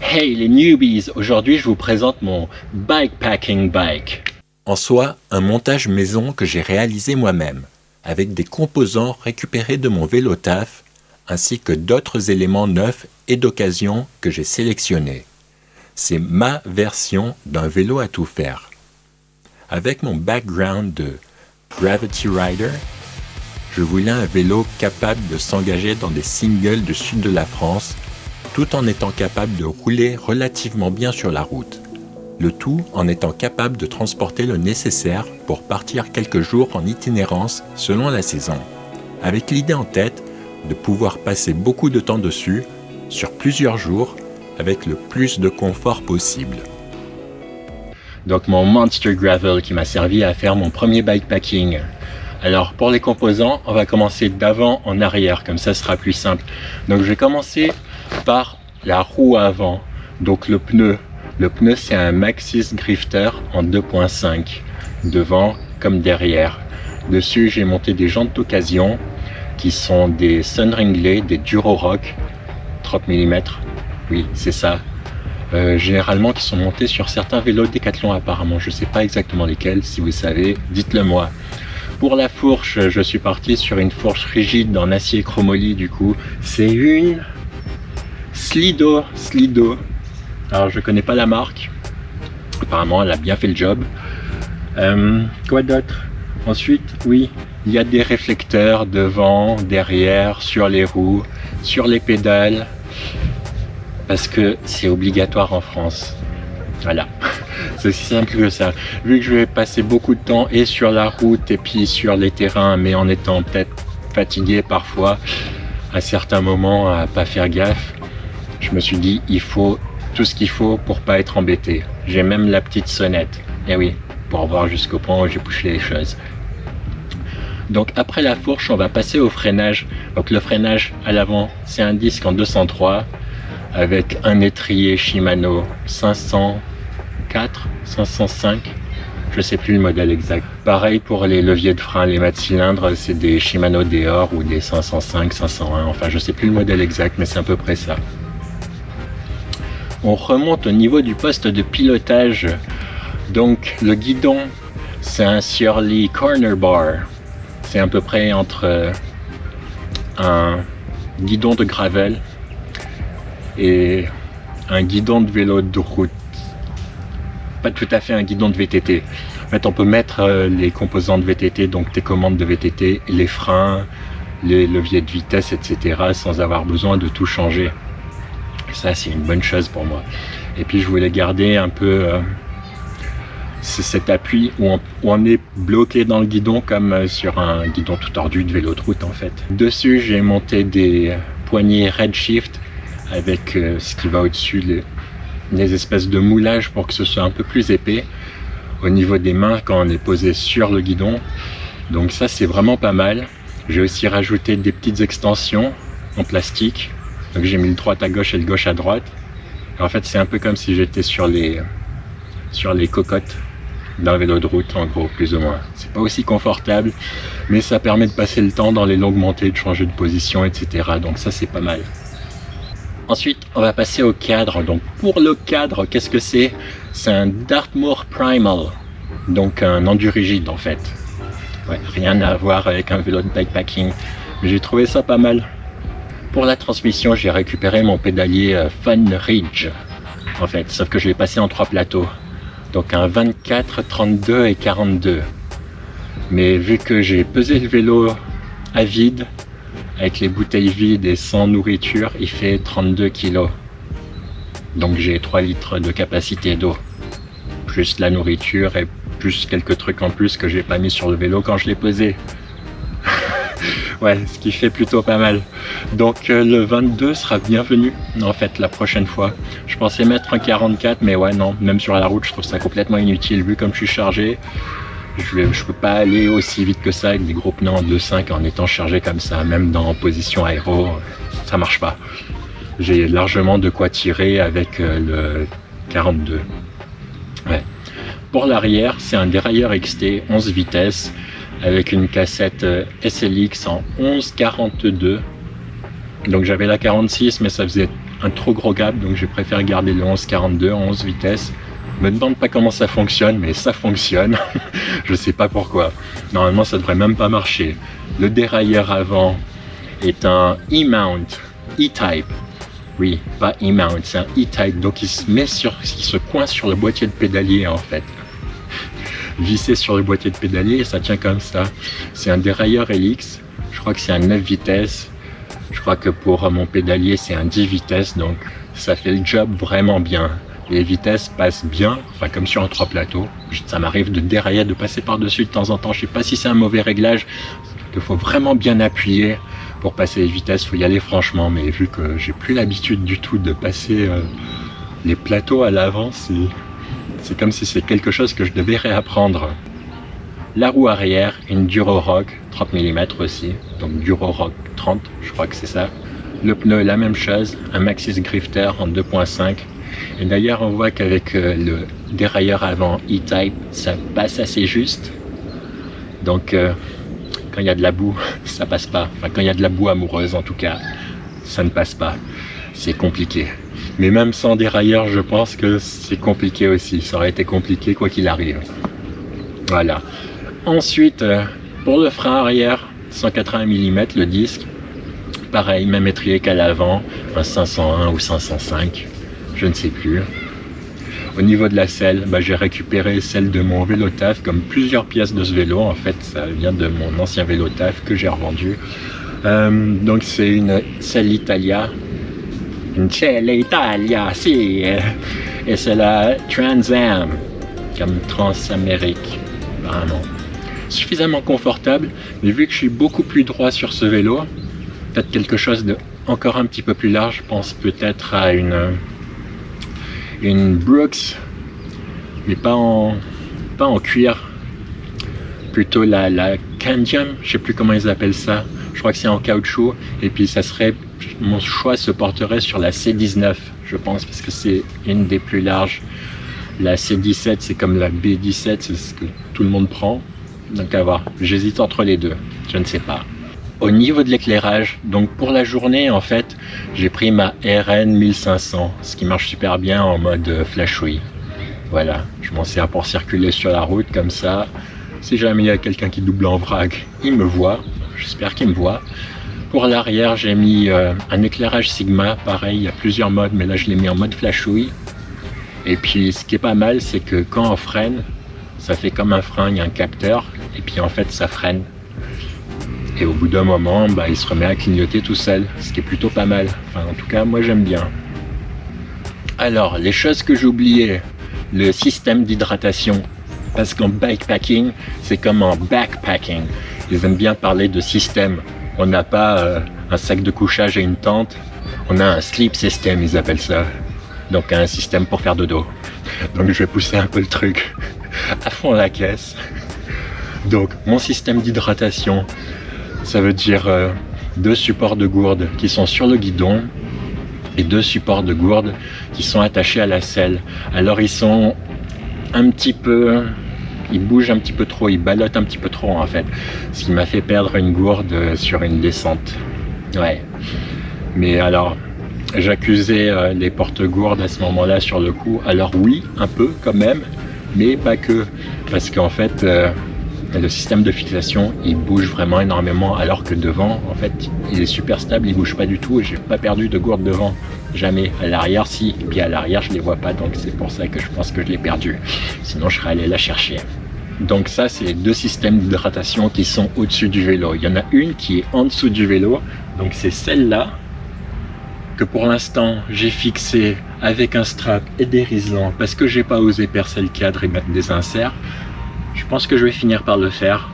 Hey les newbies, aujourd'hui je vous présente mon bikepacking bike. En soi, un montage maison que j'ai réalisé moi-même, avec des composants récupérés de mon vélo taf, ainsi que d'autres éléments neufs et d'occasion que j'ai sélectionnés. C'est ma version d'un vélo à tout faire. Avec mon background de Gravity Rider, je voulais un vélo capable de s'engager dans des singles du sud de la France, tout en étant capable de rouler relativement bien sur la route. Le tout en étant capable de transporter le nécessaire pour partir quelques jours en itinérance selon la saison, avec l'idée en tête de pouvoir passer beaucoup de temps dessus, sur plusieurs jours, avec le plus de confort possible. Donc mon Monster Gravel qui m'a servi à faire mon premier bikepacking. Alors pour les composants, on va commencer d'avant en arrière, comme ça sera plus simple. Donc je vais commencer par la roue avant, donc le pneu. Le pneu c'est un Maxxis Grifter en 2.5, devant comme derrière. Dessus j'ai monté des jantes d'occasion qui sont des Sunringley, des Durorock 30 mm, oui c'est ça. Généralement qui sont montés sur certains vélos Décathlon apparemment, je sais pas exactement lesquels, si vous savez, dites-le moi. Pour la fourche, je suis parti sur une fourche rigide en acier chromoly du coup, c'est une Slido. Alors je connais pas la marque, apparemment elle a bien fait le job. Quoi d'autre? Ensuite, oui, il y a des réflecteurs devant, derrière, sur les roues, sur les pédales, parce que c'est obligatoire en France. Voilà, c'est aussi simple que ça. Vu que je vais passer beaucoup de temps et sur la route et puis sur les terrains, mais en étant peut-être fatigué parfois, à certains moments à pas faire gaffe, je me suis dit il faut tout ce qu'il faut pour pas être embêté. J'ai même la petite sonnette, et oui, pour voir jusqu'au point où j'ai bouché les choses. Donc après la fourche, on va passer au freinage. Donc le freinage à l'avant, c'est un disque en 203 avec un étrier Shimano 504, 505, je sais plus le modèle exact. Pareil pour les leviers de frein, les mâts de cylindre, c'est des Shimano Deore ou des 505, 501, enfin je sais plus le modèle exact, mais c'est à peu près ça. On remonte au niveau du poste de pilotage. Donc le guidon, c'est un Surly Corner Bar. C'est à peu près entre un guidon de gravel et un guidon de vélo de route. Pas tout à fait un guidon de VTT. En fait, on peut mettre les composants de VTT, donc tes commandes de VTT, les freins, les leviers de vitesse, etc., sans avoir besoin de tout changer. Ça, c'est une bonne chose pour moi. Et puis, je voulais garder un peu cet appui où on est bloqué dans le guidon, comme sur un guidon tout tordu de vélo de route, en fait. Dessus, j'ai monté des poignées Redshift avec ce qui va au-dessus, les espèces de moulages pour que ce soit un peu plus épais au niveau des mains quand on est posé sur le guidon. Donc ça, c'est vraiment pas mal. J'ai aussi rajouté des petites extensions en plastique. Donc j'ai mis le droite à gauche et le gauche à droite. Et en fait, c'est un peu comme si j'étais sur les cocottes d'un vélo de route, en gros, plus ou moins. C'est pas aussi confortable, mais ça permet de passer le temps dans les longues montées, de changer de position, etc. Donc ça, c'est pas mal. Ensuite, on va passer au cadre. Donc pour le cadre, qu'est-ce que c'est? C'est un Dartmoor Primal, donc un endurigide en fait. Ouais, rien à voir avec un vélo de bikepacking, mais j'ai trouvé ça pas mal. Pour la transmission, j'ai récupéré mon pédalier Fun Ridge, en fait, sauf que je l'ai passé en 3 plateaux. Donc un 24, 32 et 42. Mais vu que j'ai pesé le vélo à vide, avec les bouteilles vides et sans nourriture, il fait 32 kg. Donc j'ai 3 litres de capacité d'eau, plus la nourriture et plus quelques trucs en plus que j'ai pas mis sur le vélo quand je l'ai pesé. Ouais, ce qui fait plutôt pas mal. Donc le 22 sera bienvenu en fait la prochaine fois. Je pensais mettre un 44, mais ouais non, même sur la route je trouve ça complètement inutile vu comme je suis chargé. Je peux pas aller aussi vite que ça avec des gros pneus en 2.5 en étant chargé comme ça, même dans position aéro, ça marche pas. J'ai largement de quoi tirer avec le 42. Ouais. Pour l'arrière, c'est un dérailleur XT 11 vitesses avec une cassette SLX en 11.42. Donc j'avais la 46, mais ça faisait un trop gros gap, donc je préfère garder le 1142 en 11 vitesses. Me demande pas comment ça fonctionne, mais ça fonctionne. Je sais pas pourquoi. Normalement, ça devrait même pas marcher. Le dérailleur avant est un E-mount, E-type. Oui, pas E-mount, c'est un E-type. Donc il se coince sur le boîtier de pédalier en fait. Vissé sur le boîtier de pédalier et ça tient comme ça. C'est un dérailleur Helix. Je crois que c'est un 9 vitesses. Je crois que pour mon pédalier, c'est un 10 vitesses. Donc ça fait le job vraiment bien. Les vitesses passent bien, enfin comme sur un 3 plateaux. Ça m'arrive de dérailler, de passer par-dessus de temps en temps. Je sais pas si c'est un mauvais réglage. Il faut vraiment bien appuyer pour passer les vitesses. Il faut y aller franchement. Mais vu que j'ai plus l'habitude du tout de passer les plateaux à l'avant, c'est comme si c'est quelque chose que je devais réapprendre. La roue arrière, une Durorock 30 mm aussi. Donc Durorock 30, je crois que c'est ça. Le pneu, la même chose. Un Maxxis Grifter en 2.5. Et d'ailleurs, on voit qu'avec le dérailleur avant E-Type, ça passe assez juste. Donc, quand il y a de la boue, ça passe pas. Enfin, quand il y a de la boue amoureuse, en tout cas, ça ne passe pas. C'est compliqué. Mais même sans dérailleur, je pense que c'est compliqué aussi. Ça aurait été compliqué quoi qu'il arrive. Voilà. Ensuite, pour le frein arrière, 180 mm le disque. Pareil, même étrier qu'à l'avant, un 501 ou 505. Je ne sais plus. Au niveau de la selle, j'ai récupéré celle de mon vélo taf, comme plusieurs pièces de ce vélo. En fait, ça vient de mon ancien vélo taf que j'ai revendu. Donc c'est une selle Italia. Une selle Italia, si. Et c'est la Trans Am, comme Transamérique, apparemment. Suffisamment confortable, mais vu que je suis beaucoup plus droit sur ce vélo, peut-être quelque chose de encore un petit peu plus large. Je pense peut-être à une Brooks, mais pas en cuir, plutôt la Candium, je sais plus comment ils appellent ça, je crois que c'est en caoutchouc, et puis ça serait, mon choix se porterait sur la C19, je pense, parce que c'est une des plus larges. La C17 c'est comme la B17, c'est ce que tout le monde prend, donc à voir, j'hésite entre les deux, je ne sais pas. Au niveau de l'éclairage, donc pour la journée en fait, j'ai pris ma RN 1500, ce qui marche super bien en mode flasherie. Voilà, je m'en sers pour circuler sur la route comme ça. Si jamais il y a quelqu'un qui double en vrac, il me voit. J'espère qu'il me voit. Pour l'arrière, j'ai mis un éclairage Sigma. Pareil, il y a plusieurs modes, mais là je l'ai mis en mode flasherie. Et puis ce qui est pas mal, c'est que quand on freine, ça fait comme un frein, il y a un capteur, et puis en fait ça freine. Et au bout d'un moment, il se remet à clignoter tout seul, ce qui est plutôt pas mal. Enfin, en tout cas, moi j'aime bien. Alors, les choses que j'ai oubliées, le système d'hydratation. Parce qu'en bikepacking, c'est comme en backpacking. Ils aiment bien parler de système. On n'a pas un sac de couchage et une tente. On a un sleep system, ils appellent ça. Donc un système pour faire dodo. Donc je vais pousser un peu le truc à fond la caisse. Donc mon système d'hydratation, ça veut dire 2 supports de gourde qui sont sur le guidon et 2 supports de gourde qui sont attachés à la selle. Alors ils sont un petit peu, ils bougent un petit peu trop, ils ballottent un petit peu trop en fait, ce qui m'a fait perdre une gourde sur une descente. Ouais. Mais alors, j'accusais les porte-gourdes à ce moment-là sur le coup. Alors oui, un peu quand même, mais pas que, parce qu'en fait le système de fixation il bouge vraiment énormément, alors que devant en fait il est super stable, il bouge pas du tout et j'ai pas perdu de gourde devant, jamais. À l'arrière si, et puis à l'arrière je les vois pas, donc c'est pour ça que je pense que je l'ai perdu, sinon je serais allé la chercher. Donc ça c'est 2 systèmes d'hydratation qui sont au-dessus du vélo. Il y en a une qui est en dessous du vélo, donc c'est celle-là que pour l'instant j'ai fixée avec un strap et des riselants parce que j'ai pas osé percer le cadre et mettre des inserts. Je pense que je vais finir par le faire.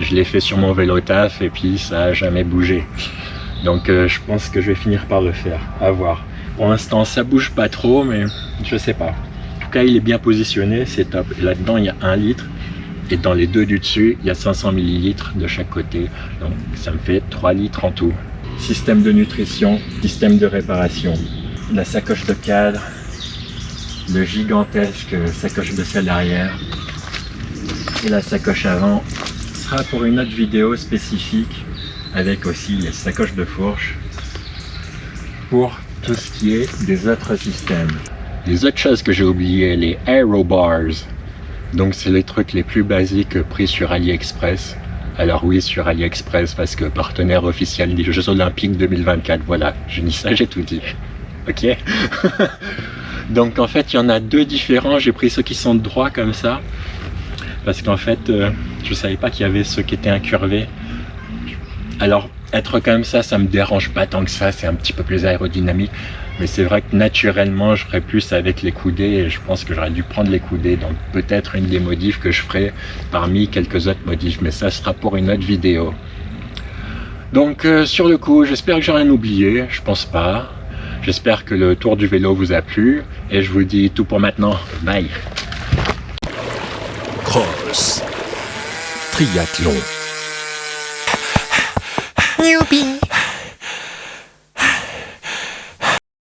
Je l'ai fait sur mon vélo taf et puis ça a jamais bougé. Donc je pense que je vais finir par le faire. À voir. Pour l'instant ça bouge pas trop, mais je sais pas. En tout cas il est bien positionné, c'est top. Et là-dedans il y a 1 litre. Et dans les 2 du dessus, il y a 500 ml de chaque côté. Donc ça me fait 3 litres en tout. Système de nutrition, système de réparation. La sacoche de cadre, le gigantesque sacoche de selle arrière. Et la sacoche avant sera pour une autre vidéo spécifique avec aussi les sacoches de fourche pour tout ce qui est des autres systèmes. Les autres choses que j'ai oubliées, les Aero Bars. Donc c'est les trucs les plus basiques pris sur AliExpress. Alors oui, sur AliExpress, parce que partenaire officiel des Jeux Olympiques 2024, voilà, j'ai dit ça, j'ai tout dit. Ok. Donc en fait, il y en a deux différents, j'ai pris ceux qui sont droits comme ça, parce qu'en fait, je savais pas qu'il y avait ceux qui étaient incurvés. Alors, être comme ça me dérange pas tant que ça, c'est un petit peu plus aérodynamique, mais c'est vrai que naturellement, je ferais plus avec les coudées, et je pense que j'aurais dû prendre les coudées, donc peut-être une des modifs que je ferai parmi quelques autres modifs, mais ça sera pour une autre vidéo. Donc, sur le coup, j'espère que j'ai rien oublié, je pense pas. J'espère que le tour du vélo vous a plu, et je vous dis tout pour maintenant, bye. Cross. Triathlon.